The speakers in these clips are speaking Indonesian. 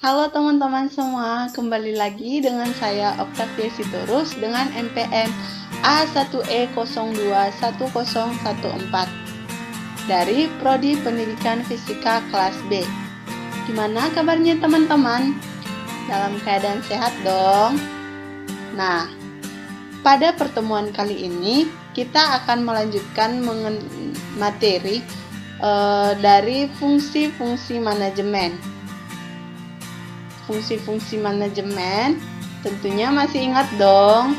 Halo teman-teman semua, kembali lagi dengan saya Octavia Sitorus dengan NPM A1E021014 dari Prodi Pendidikan Fisika kelas B. Gimana kabarnya teman-teman? Dalam keadaan sehat dong? Nah, pada pertemuan kali ini kita akan melanjutkan materi dari fungsi-fungsi manajemen. Fungsi-fungsi manajemen tentunya masih ingat dong.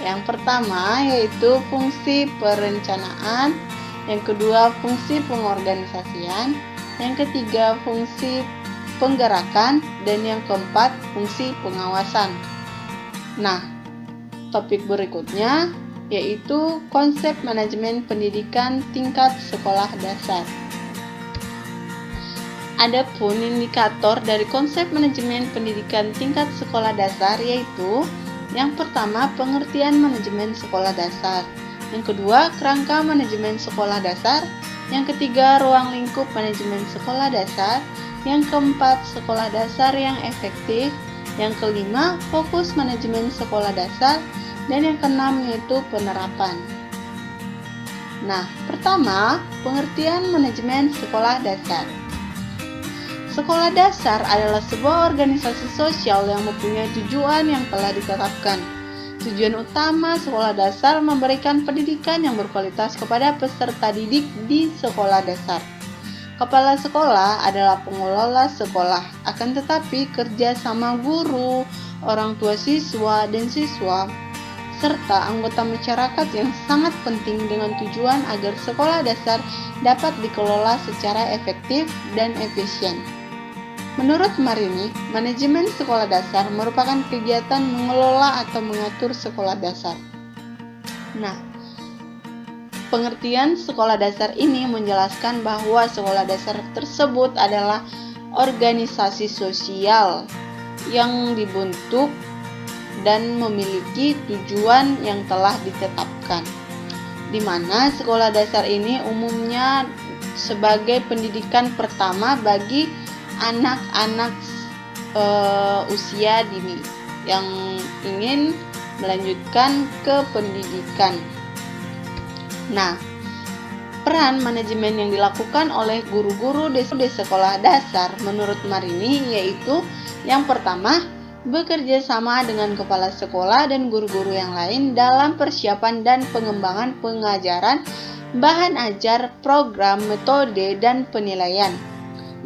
Yang pertama yaitu fungsi perencanaan, yang kedua fungsi pengorganisasian, yang ketiga fungsi penggerakan, dan yang keempat fungsi pengawasan. Nah, topik berikutnya yaitu konsep manajemen pendidikan tingkat sekolah dasar. Adapun indikator dari konsep manajemen pendidikan tingkat sekolah dasar yaitu yang pertama pengertian manajemen sekolah dasar, yang kedua kerangka manajemen sekolah dasar, yang ketiga ruang lingkup manajemen sekolah dasar, yang keempat sekolah dasar yang efektif, yang kelima fokus manajemen sekolah dasar, dan yang keenam yaitu penerapan. Nah, pertama pengertian manajemen sekolah dasar. Sekolah dasar adalah sebuah organisasi sosial yang mempunyai tujuan yang telah ditetapkan. Tujuan utama sekolah dasar memberikan pendidikan yang berkualitas kepada peserta didik di sekolah dasar. Kepala sekolah adalah pengelola sekolah, akan tetapi kerja sama guru, orang tua siswa dan siswa, serta anggota masyarakat yang sangat penting dengan tujuan agar sekolah dasar dapat dikelola secara efektif dan efisien. Menurut Marini, manajemen sekolah dasar merupakan kegiatan mengelola atau mengatur sekolah dasar. Nah, pengertian sekolah dasar ini menjelaskan bahwa sekolah dasar tersebut adalah organisasi sosial yang dibentuk dan memiliki tujuan yang telah ditetapkan, di mana sekolah dasar ini umumnya sebagai pendidikan pertama bagi anak-anak usia dini yang ingin melanjutkan ke pendidikan. Nah, peran manajemen yang dilakukan oleh guru-guru di sekolah dasar menurut Marini yaitu yang pertama, bekerja sama dengan kepala sekolah dan guru-guru yang lain dalam persiapan dan pengembangan pengajaran, bahan ajar, program, metode, dan penilaian.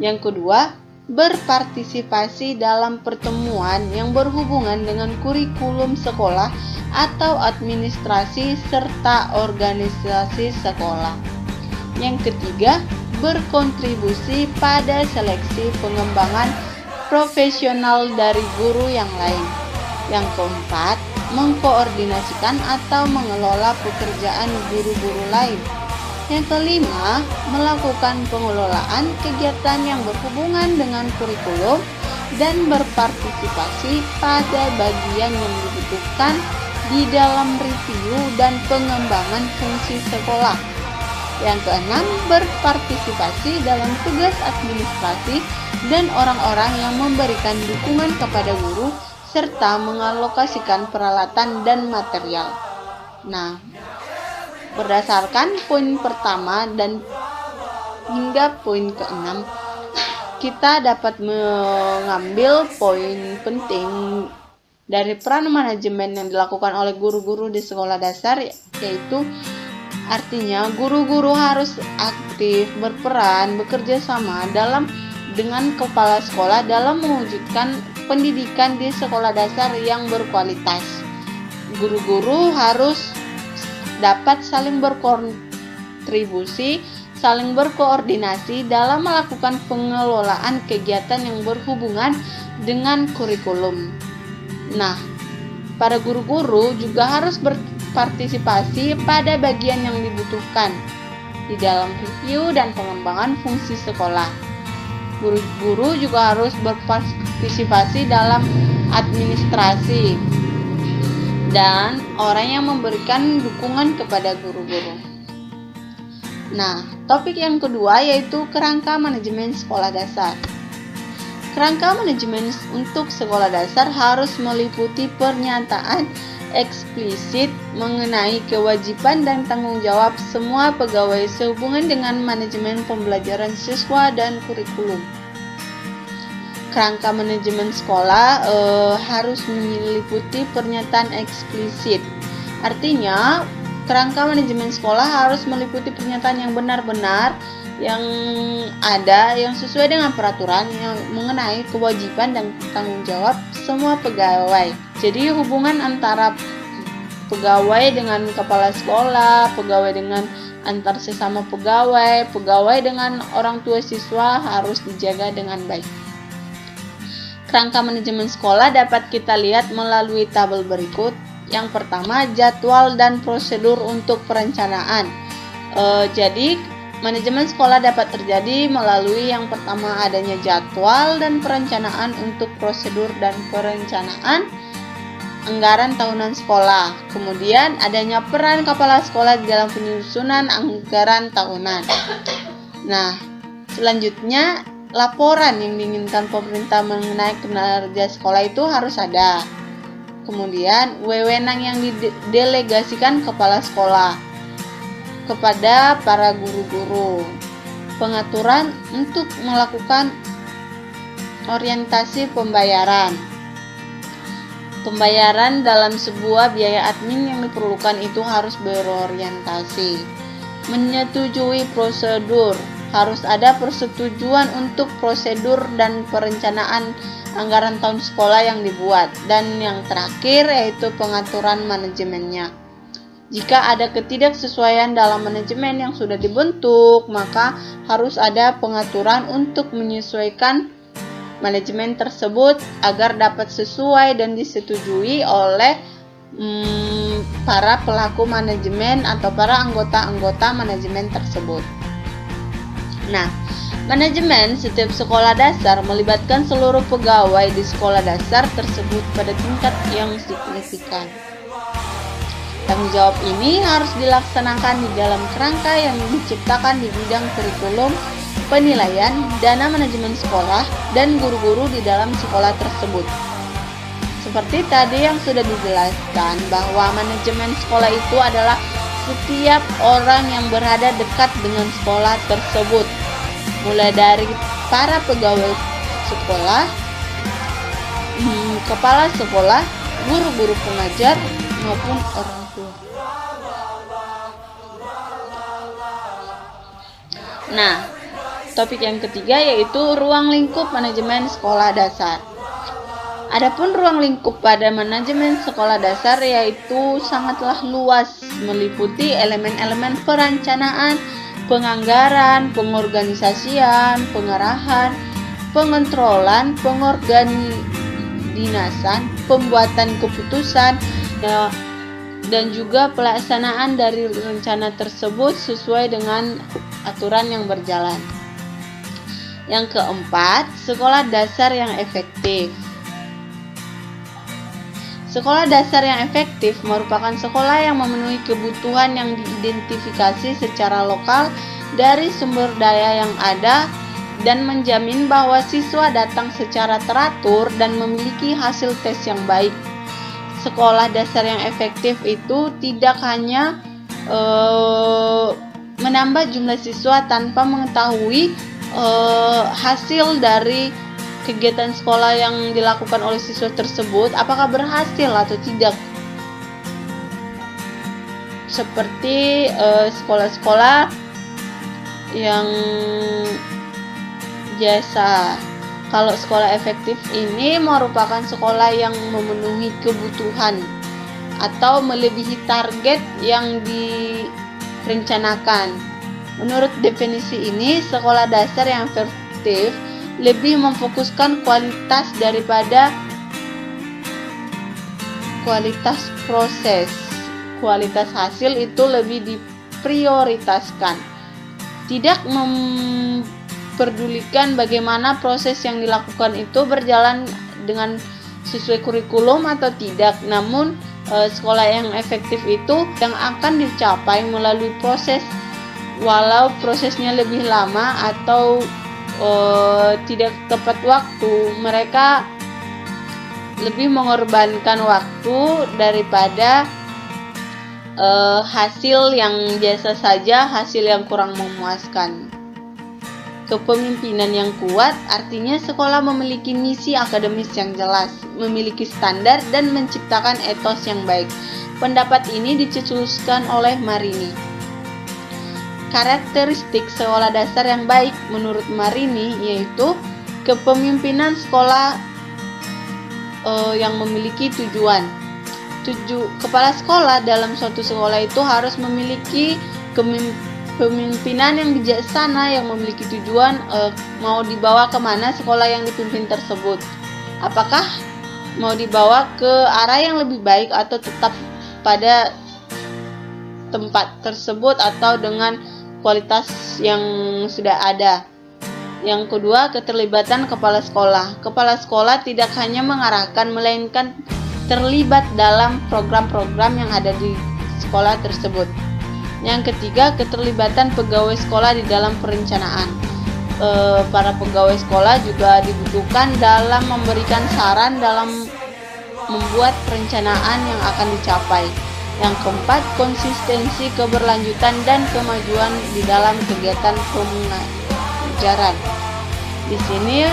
Yang kedua, berpartisipasi dalam pertemuan yang berhubungan dengan kurikulum sekolah atau administrasi serta organisasi sekolah. Yang ketiga, berkontribusi pada seleksi pengembangan profesional dari guru yang lain. Yang keempat, mengkoordinasikan atau mengelola pekerjaan guru-guru lain. Yang kelima, melakukan pengelolaan kegiatan yang berhubungan dengan kurikulum dan berpartisipasi pada bagian yang dibutuhkan di dalam review dan pengembangan fungsi sekolah. Yang keenam, berpartisipasi dalam tugas administrasi dan orang-orang yang memberikan dukungan kepada guru serta mengalokasikan peralatan dan material. Nah, berdasarkan poin pertama dan hingga poin ke-6, kita dapat mengambil poin penting dari peran manajemen yang dilakukan oleh guru-guru di sekolah dasar, yaitu artinya guru-guru harus aktif berperan bekerja sama dengan kepala sekolah dalam mewujudkan pendidikan di sekolah dasar yang berkualitas. Guru-guru harus dapat saling berkontribusi, saling berkoordinasi dalam melakukan pengelolaan kegiatan yang berhubungan dengan kurikulum. Nah, para guru-guru juga harus berpartisipasi pada bagian yang dibutuhkan di dalam review dan pengembangan fungsi sekolah. Guru-guru juga harus berpartisipasi dalam administrasi dan orang yang memberikan dukungan kepada guru-guru. Nah, topik yang kedua yaitu kerangka manajemen sekolah dasar. Kerangka manajemen untuk sekolah dasar harus meliputi pernyataan eksplisit mengenai kewajiban dan tanggung jawab semua pegawai sehubungan dengan manajemen pembelajaran siswa dan kurikulum. Kerangka manajemen sekolah harus meliputi pernyataan eksplisit. Artinya, kerangka manajemen sekolah harus meliputi pernyataan yang benar-benar yang ada, yang sesuai dengan peraturan yang mengenai kewajiban dan tanggung jawab semua pegawai. Jadi hubungan antara pegawai dengan kepala sekolah, pegawai dengan antar sesama pegawai, pegawai dengan orang tua siswa harus dijaga dengan baik. Kerangka manajemen sekolah dapat kita lihat melalui tabel berikut. Yang pertama, jadwal dan prosedur untuk perencanaan. Jadi manajemen sekolah dapat terjadi melalui yang pertama adanya jadwal dan perencanaan untuk prosedur dan perencanaan anggaran tahunan sekolah. Kemudian adanya peran kepala sekolah di dalam penyusunan anggaran tahunan. Nah, selanjutnya laporan yang diinginkan pemerintah mengenai kinerja sekolah itu harus ada. Kemudian wewenang yang didelegasikan kepala sekolah kepada para guru-guru, pengaturan untuk melakukan orientasi pembayaran dalam sebuah biaya admin yang diperlukan itu harus berorientasi, menyetujui prosedur, harus ada persetujuan untuk prosedur dan perencanaan anggaran tahun sekolah yang dibuat, dan yang terakhir yaitu pengaturan manajemennya. Jika ada ketidaksesuaian dalam manajemen yang sudah dibentuk, maka harus ada pengaturan untuk menyesuaikan manajemen tersebut agar dapat sesuai dan disetujui oleh para pelaku manajemen atau para anggota-anggota manajemen tersebut. Nah, manajemen setiap sekolah dasar melibatkan seluruh pegawai di sekolah dasar tersebut pada tingkat yang signifikan. Tanggung jawab ini harus dilaksanakan di dalam kerangka yang diciptakan di bidang kurikulum, penilaian, dana manajemen sekolah, dan guru-guru di dalam sekolah tersebut. Seperti tadi yang sudah dijelaskan bahwa manajemen sekolah itu adalah setiap orang yang berada dekat dengan sekolah tersebut, mulai dari para pegawai sekolah, kepala sekolah, guru-guru pengajar, maupun orang tua. Nah, topik yang ketiga yaitu ruang lingkup manajemen sekolah dasar. Adapun ruang lingkup pada manajemen sekolah dasar yaitu sangatlah luas, meliputi elemen-elemen perencanaan, penganggaran, pengorganisasian, pengarahan, pengontrolan, pengorganisasan, pembuatan keputusan, dan juga pelaksanaan dari rencana tersebut sesuai dengan aturan yang berjalan. Yang keempat, sekolah dasar yang efektif. Sekolah dasar yang efektif merupakan sekolah yang memenuhi kebutuhan yang diidentifikasi secara lokal dari sumber daya yang ada dan menjamin bahwa siswa datang secara teratur dan memiliki hasil tes yang baik. Sekolah dasar yang efektif itu tidak hanya menambah jumlah siswa tanpa mengetahui hasil dari kegiatan sekolah yang dilakukan oleh siswa tersebut apakah berhasil atau tidak. Seperti sekolah-sekolah yang biasa. Kalau sekolah efektif ini merupakan sekolah yang memenuhi kebutuhan atau melebihi target yang direncanakan. Menurut definisi ini, sekolah dasar yang efektif lebih memfokuskan kualitas daripada kualitas proses. Kualitas hasil itu lebih diprioritaskan. Tidak memperdulikan bagaimana proses yang dilakukan itu berjalan dengan sesuai kurikulum atau tidak. Namun sekolah yang efektif itu yang akan dicapai melalui proses, walau prosesnya lebih lama atau tidak tepat waktu, mereka lebih mengorbankan waktu daripada hasil yang biasa saja, hasil yang kurang memuaskan. Kepemimpinan yang kuat artinya sekolah memiliki misi akademis yang jelas, memiliki standar, dan menciptakan etos yang baik. Pendapat ini dicetuskan oleh Marini. Karakteristik sekolah dasar yang baik menurut Marini yaitu kepemimpinan sekolah yang memiliki tujuan. Kepala sekolah dalam suatu sekolah itu harus memiliki kepemimpinan yang bijaksana, yang memiliki tujuan mau dibawa kemana sekolah yang dipimpin tersebut. Apakah mau dibawa ke arah yang lebih baik atau tetap pada tempat tersebut atau dengan kualitas yang sudah ada. Yang kedua, keterlibatan kepala sekolah. Kepala sekolah tidak hanya mengarahkan, melainkan terlibat dalam program-program yang ada di sekolah tersebut. Yang ketiga, keterlibatan pegawai sekolah di dalam perencanaan. Para pegawai sekolah juga dibutuhkan dalam memberikan saran dalam membuat perencanaan yang akan dicapai. Yang keempat, konsistensi, keberlanjutan, dan kemajuan di dalam kegiatan pengajaran. Di sini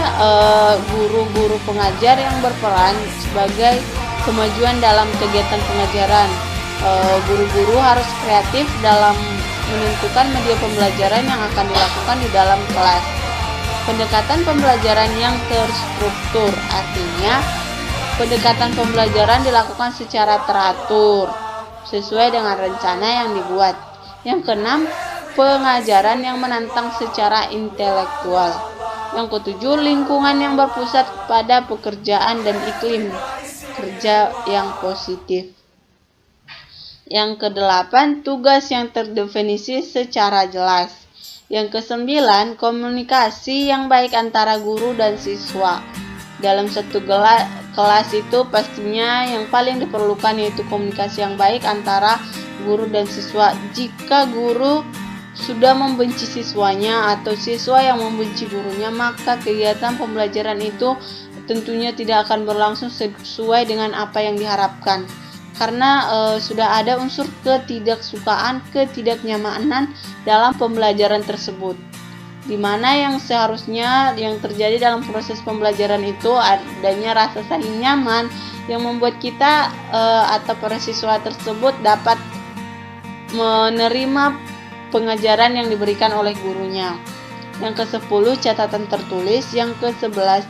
guru-guru pengajar yang berperan sebagai kemajuan dalam kegiatan pengajaran. Guru-guru harus kreatif dalam menentukan media pembelajaran yang akan dilakukan di dalam kelas. Pendekatan pembelajaran yang terstruktur artinya pendekatan pembelajaran dilakukan secara teratur sesuai dengan rencana yang dibuat. Yang keenam, pengajaran yang menantang secara intelektual. Yang ketujuh, lingkungan yang berpusat pada pekerjaan dan iklim kerja yang positif. Yang kedelapan, tugas yang terdefinisi secara jelas. Yang kesembilan, komunikasi yang baik antara guru dan siswa. Dalam satu kelas itu pastinya yang paling diperlukan yaitu komunikasi yang baik antara guru dan siswa. Jika guru sudah membenci siswanya atau siswa yang membenci gurunya, maka kegiatan pembelajaran itu tentunya tidak akan berlangsung sesuai dengan apa yang diharapkan. Karena sudah ada unsur ketidaksukaan, ketidaknyamanan dalam pembelajaran tersebut. Di mana yang seharusnya yang terjadi dalam proses pembelajaran itu adanya rasa saling nyaman yang membuat kita atau para siswa tersebut dapat menerima pengajaran yang diberikan oleh gurunya. Yang ke-10, catatan tertulis. Yang ke-11,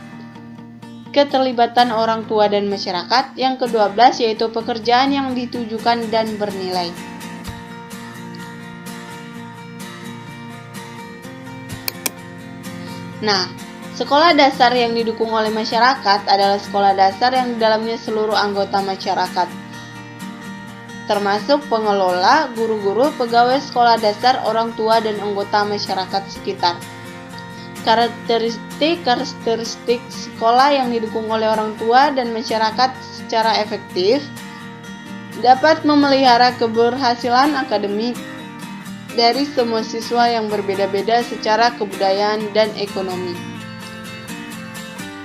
keterlibatan orang tua dan masyarakat. Yang ke-12 yaitu pekerjaan yang ditujukan dan bernilai. Nah, sekolah dasar yang didukung oleh masyarakat adalah sekolah dasar yang di dalamnya seluruh anggota masyarakat, termasuk pengelola, guru-guru, pegawai sekolah dasar, orang tua, dan anggota masyarakat sekitar. Karakteristik sekolah yang didukung oleh orang tua dan masyarakat secara efektif dapat memelihara keberhasilan akademik dari semua siswa yang berbeda-beda secara kebudayaan dan ekonomi.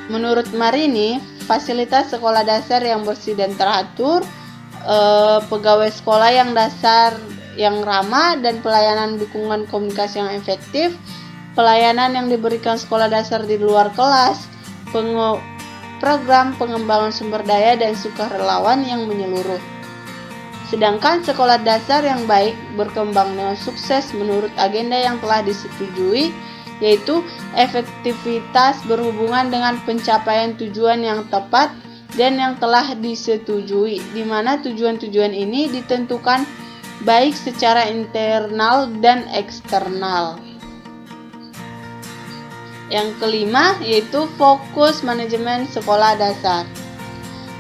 Menurut Marini, fasilitas sekolah dasar yang bersih dan teratur, pegawai sekolah yang dasar yang ramah, dan pelayanan dukungan komunikasi yang efektif, pelayanan yang diberikan sekolah dasar di luar kelas, program pengembangan sumber daya dan sukarelawan yang menyeluruh. Sedangkan sekolah dasar yang baik berkembang dengan sukses menurut agenda yang telah disetujui, yaitu efektivitas berhubungan dengan pencapaian tujuan yang tepat dan yang telah disetujui, di mana tujuan-tujuan ini ditentukan baik secara internal dan eksternal. Yang kelima yaitu fokus manajemen sekolah dasar.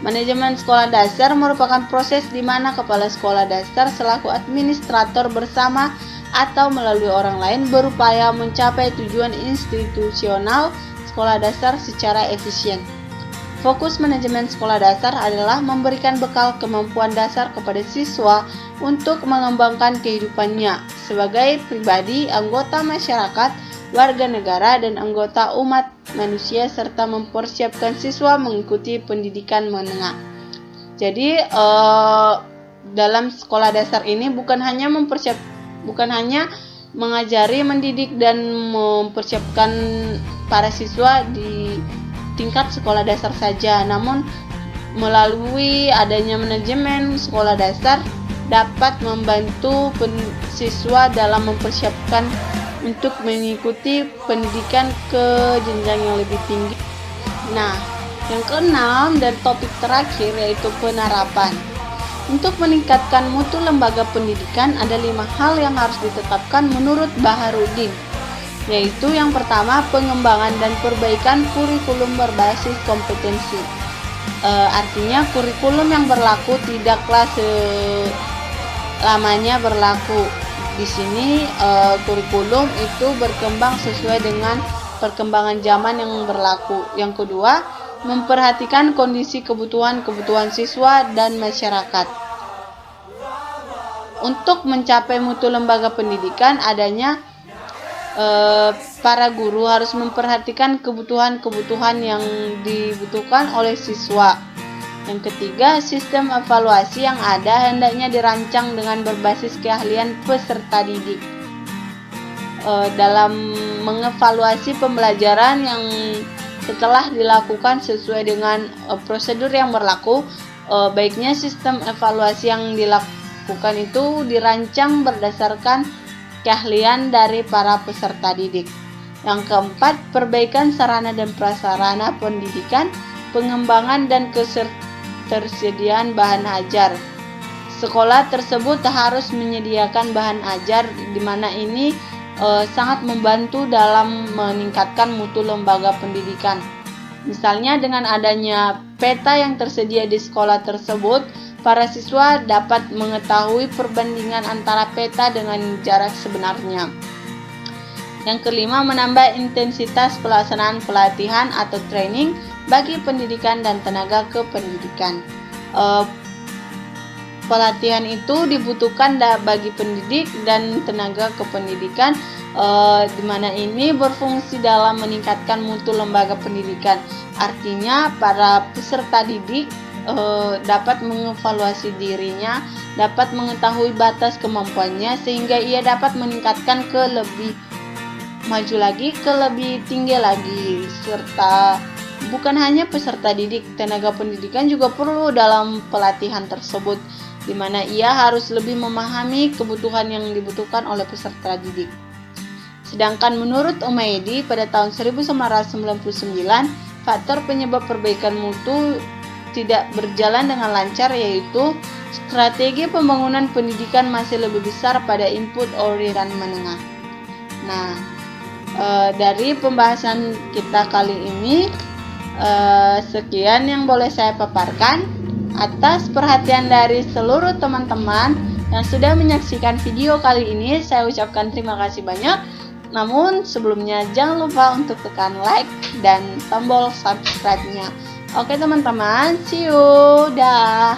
Manajemen sekolah dasar merupakan proses di mana kepala sekolah dasar selaku administrator bersama atau melalui orang lain berupaya mencapai tujuan institusional sekolah dasar secara efisien. Fokus manajemen sekolah dasar adalah memberikan bekal kemampuan dasar kepada siswa untuk mengembangkan kehidupannya sebagai pribadi, anggota masyarakat, warga negara dan anggota umat manusia serta mempersiapkan siswa mengikuti pendidikan menengah. Jadi dalam sekolah dasar ini bukan hanya mengajari, mendidik dan mempersiapkan para siswa di tingkat sekolah dasar saja, namun melalui adanya manajemen sekolah dasar dapat membantu siswa dalam mempersiapkan untuk mengikuti pendidikan ke jenjang yang lebih tinggi. Nah, yang keenam dan topik terakhir yaitu penerapan. Untuk meningkatkan mutu lembaga pendidikan ada 5 hal yang harus ditetapkan menurut Baharudin, yaitu yang pertama pengembangan dan perbaikan kurikulum berbasis kompetensi. Artinya kurikulum yang berlaku tidaklah selamanya berlaku. Di sini kurikulum itu berkembang sesuai dengan perkembangan zaman yang berlaku. Yang kedua, memperhatikan kondisi kebutuhan siswa dan masyarakat. Untuk mencapai mutu lembaga pendidikan adanya para guru harus memperhatikan kebutuhan yang dibutuhkan oleh siswa. Yang ketiga, sistem evaluasi yang ada hendaknya dirancang dengan berbasis keahlian peserta didik. Dalam mengevaluasi pembelajaran yang setelah dilakukan sesuai dengan prosedur yang berlaku, baiknya sistem evaluasi yang dilakukan itu dirancang berdasarkan keahlian dari para peserta didik. Yang keempat, perbaikan sarana dan prasarana pendidikan, pengembangan dan ketersediaan bahan ajar. Sekolah tersebut harus menyediakan bahan ajar di mana ini sangat membantu dalam meningkatkan mutu lembaga pendidikan. Misalnya dengan adanya peta yang tersedia di sekolah tersebut, para siswa dapat mengetahui perbandingan antara peta dengan jarak sebenarnya. Yang kelima, menambah intensitas pelaksanaan pelatihan atau training bagi pendidikan dan tenaga kependidikan. Pelatihan itu dibutuhkan bagi pendidik dan tenaga kependidikan, di mana ini berfungsi dalam meningkatkan mutu lembaga pendidikan. Artinya para peserta didik dapat mengevaluasi dirinya, dapat mengetahui batas kemampuannya sehingga ia dapat meningkatkan ke lebih maju lagi, ke lebih tinggi lagi. Serta bukan hanya peserta didik, tenaga pendidikan juga perlu dalam pelatihan tersebut, di mana ia harus lebih memahami kebutuhan yang dibutuhkan oleh peserta didik. Sedangkan menurut Umaydi pada tahun 1999, faktor penyebab perbaikan mutu tidak berjalan dengan lancar yaitu strategi pembangunan pendidikan masih lebih besar pada input aliran menengah. Nah, dari pembahasan kita kali ini sekian yang boleh saya paparkan. Atas perhatian dari seluruh teman-teman yang sudah menyaksikan video kali ini, saya ucapkan terima kasih banyak. Namun sebelumnya jangan lupa untuk tekan like dan tombol subscribe-nya. Oke teman-teman, see you, dah.